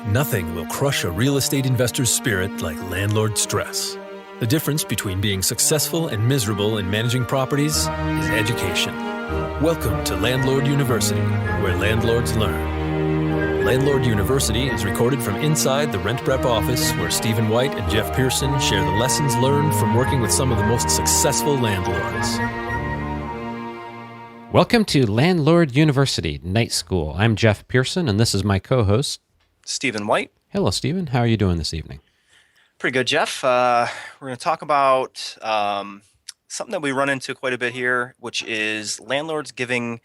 Nothing will crush a real estate investor's spirit like landlord stress. The difference between being successful and miserable in managing properties is education. Welcome to Landlord University, where landlords learn. Landlord University is recorded from inside the RentPrep office, where Stephen White and Jeff Pearson share the lessons learned from working with some of the most successful landlords. Welcome to Landlord University Night School. I'm Jeff Pearson, and this is my co-host, Stephen White. Hello, Stephen. How are you doing this evening? Pretty good, Jeff. We're going to talk about something that we run into quite a bit here, which is landlords giving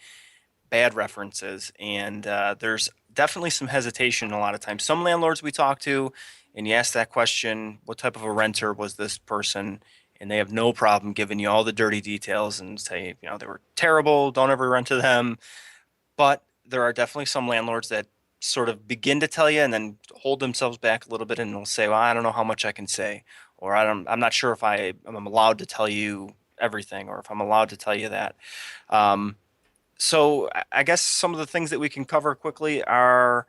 bad references. And there's definitely some hesitation a lot of times. Some landlords we talk to, and you ask that question, what type of a renter was this person? And they have no problem giving you all the dirty details and say, you know, they were terrible, don't ever rent to them. But there are definitely some landlords that sort of begin to tell you and then hold themselves back a little bit, and they'll say, well, I don't know how much I can say, or I'm not sure if I'm allowed to tell you everything, or if I'm allowed to tell you that. So I guess some of the things that we can cover quickly are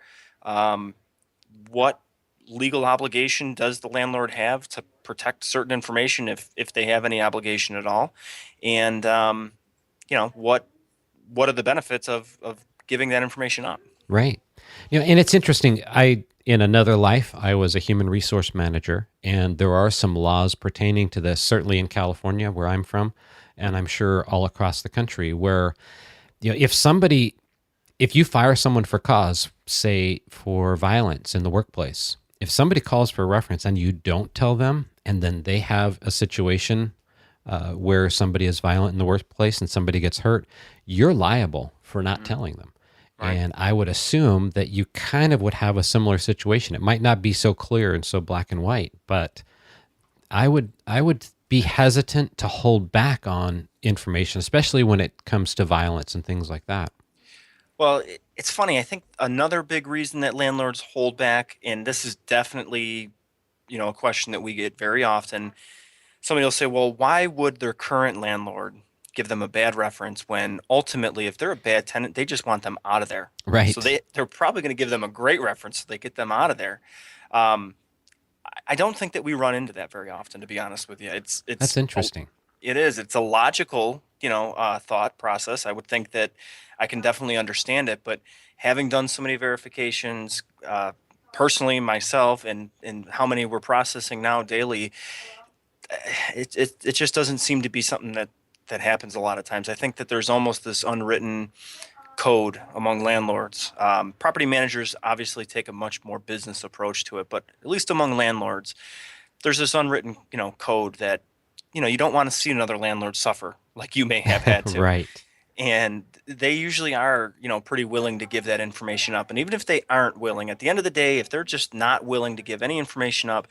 what legal obligation does the landlord have to protect certain information, if they have any obligation at all, and what are the benefits of giving that information up. Right. And it's interesting. In another life, I was a human resource manager, and there are some laws pertaining to this, certainly in California, where I'm from, and I'm sure all across the country, where, if you fire someone for cause, say for violence in the workplace, if somebody calls for a reference and you don't tell them, and then they have a situation where somebody is violent in the workplace and somebody gets hurt, you're liable for not telling them. Right. And I would assume that you kind of would have a similar situation. It might not be so clear and so black and white, but I would be hesitant to hold back on information, especially when it comes to violence and things like that. Well, it's funny. I think another big reason that landlords hold back, and this is definitely, a question that we get very often. Somebody will say, well, why would their current landlord give them a bad reference when ultimately, if they're a bad tenant, they just want them out of there. Right. So they're probably going to give them a great reference so they get them out of there. I don't think that we run into that very often, to be honest with you. That's interesting. It is. It's a logical, thought process. I would think that I can definitely understand it, but having done so many verifications, personally myself, and how many we're processing now daily, it just doesn't seem to be something that happens a lot of times. I think that there's almost this unwritten code among landlords. Property managers obviously take a much more business approach to it, but at least among landlords, there's this unwritten, code that, you don't want to see another landlord suffer like you may have had to. Right. And they usually are, pretty willing to give that information up. And even if they aren't willing, at the end of the day, if they're just not willing to give any information up,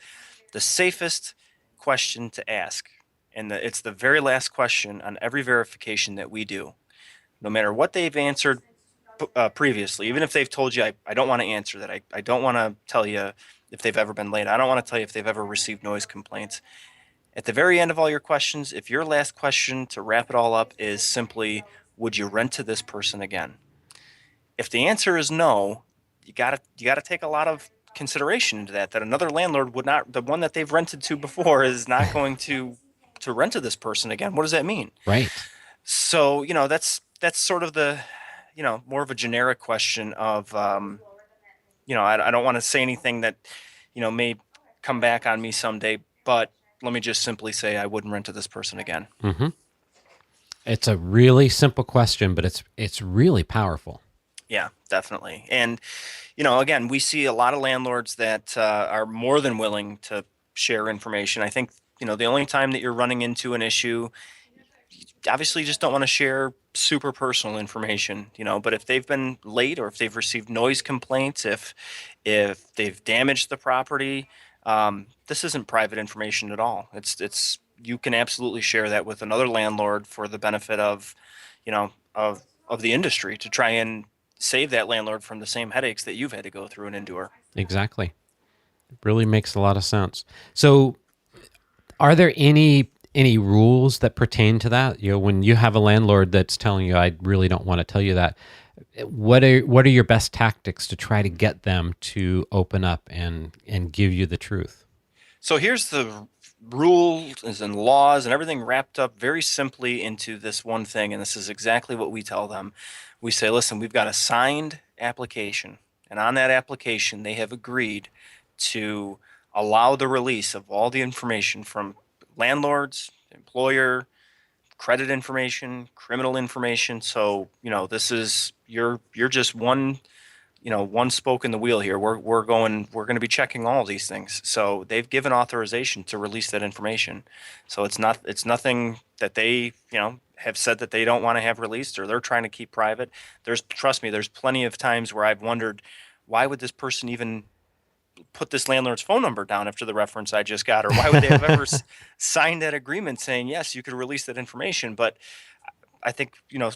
the safest question to ask, and it's the very last question on every verification that we do, no matter what they've answered previously, even if they've told you, I don't want to answer that. I don't want to tell you if they've ever been late. I don't want to tell you if they've ever received noise complaints. At the very end of all your questions, if your last question to wrap it all up is simply, would you rent to this person again? If the answer is no, you gotta take a lot of consideration into that another landlord would not, the one that they've rented to before is not going to rent to this person again. What does that mean? Right. So, that's sort of the, more of a generic question of, I don't want to say anything that, may come back on me someday, but let me just simply say I wouldn't rent to this person again. Mm-hmm. It's a really simple question, but it's really powerful. Yeah, definitely. And, again, we see a lot of landlords that are more than willing to share information. I think, the only time that you're running into an issue, obviously you just don't want to share super personal information, but if they've been late, or if they've received noise complaints, if they've damaged the property, this isn't private information at all. It's you can absolutely share that with another landlord for the benefit of, of the industry, to try and save that landlord from the same headaches that you've had to go through and endure. Exactly. It really makes a lot of sense. So are there any rules that pertain to that? When you have a landlord that's telling you, I really don't want to tell you that, What are your best tactics to try to get them to open up and give you the truth? So here's the rules and laws and everything wrapped up very simply into this one thing. And this is exactly what we tell them. We say, listen, we've got a signed application. And on that application, they have agreed to allow the release of all the information from landlords, employer, credit information, criminal information. So, this is, you're just one spoke in the wheel here. We're going to be checking all these things. So they've given authorization to release that information. So it's nothing that they, have said that they don't want to have released or they're trying to keep private. Trust me, there's plenty of times where I've wondered, why would this person even put this landlord's phone number down after the reference I just got, or why would they have ever signed that agreement saying, yes, you could release that information? But I think,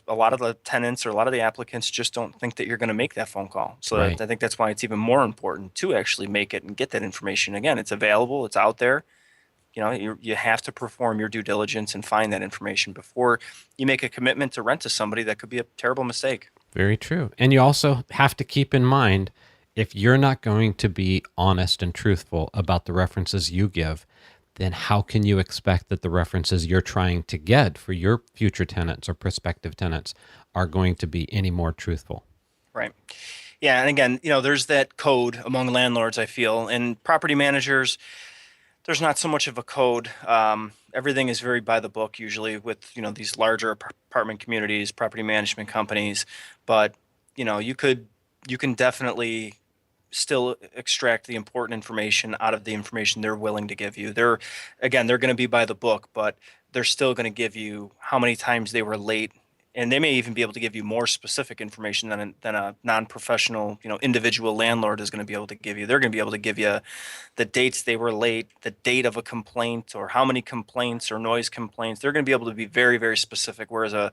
a lot of the tenants or a lot of the applicants just don't think that you're going to make that phone call. So Right. I think that's why it's even more important to actually make it and get that information. Again, it's available, it's out there. You have to perform your due diligence and find that information before you make a commitment to rent to somebody. That could be a terrible mistake. Very true. And you also have to keep in mind, if you're not going to be honest and truthful about the references you give, then how can you expect that the references you're trying to get for your future tenants or prospective tenants are going to be any more truthful? Right. Yeah. And again, there's that code among landlords, I feel, and property managers. There's not so much of a code. Everything is very by the book, usually with, these larger apartment communities, property management companies. But, you can definitely still extract the important information out of the information they're willing to give you. They're going to be by the book, but they're still going to give you how many times they were late. And they may even be able to give you more specific information than a non-professional, individual landlord is going to be able to give you. They're going to be able to give you the dates they were late, the date of a complaint, or how many complaints or noise complaints. They're going to be able to be very, very specific, whereas an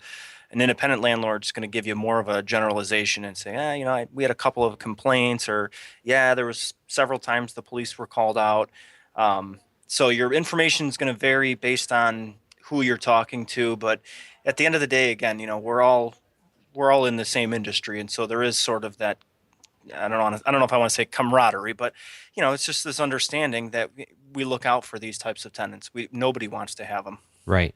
independent landlord is going to give you more of a generalization and say, we had a couple of complaints, or there was several times the police were called out. So your information is going to vary based on who you're talking to, but at the end of the day, again, we're all in the same industry, and so there is sort of that. I don't know if I want to say camaraderie, but it's just this understanding that we look out for these types of tenants. Nobody wants to have them. Right.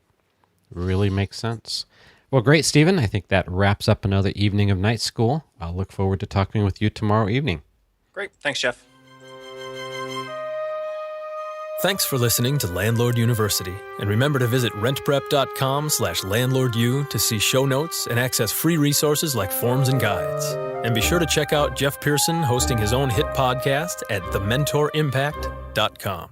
Really makes sense. Well, great, Stephen. I think that wraps up another evening of night school. I'll look forward to talking with you tomorrow evening. Great. Thanks, Jeff. Thanks for listening to Landlord University. And remember to visit rentprep.com/landlordu to see show notes and access free resources like forms and guides. And be sure to check out Jeff Pearson hosting his own hit podcast at thementorimpact.com.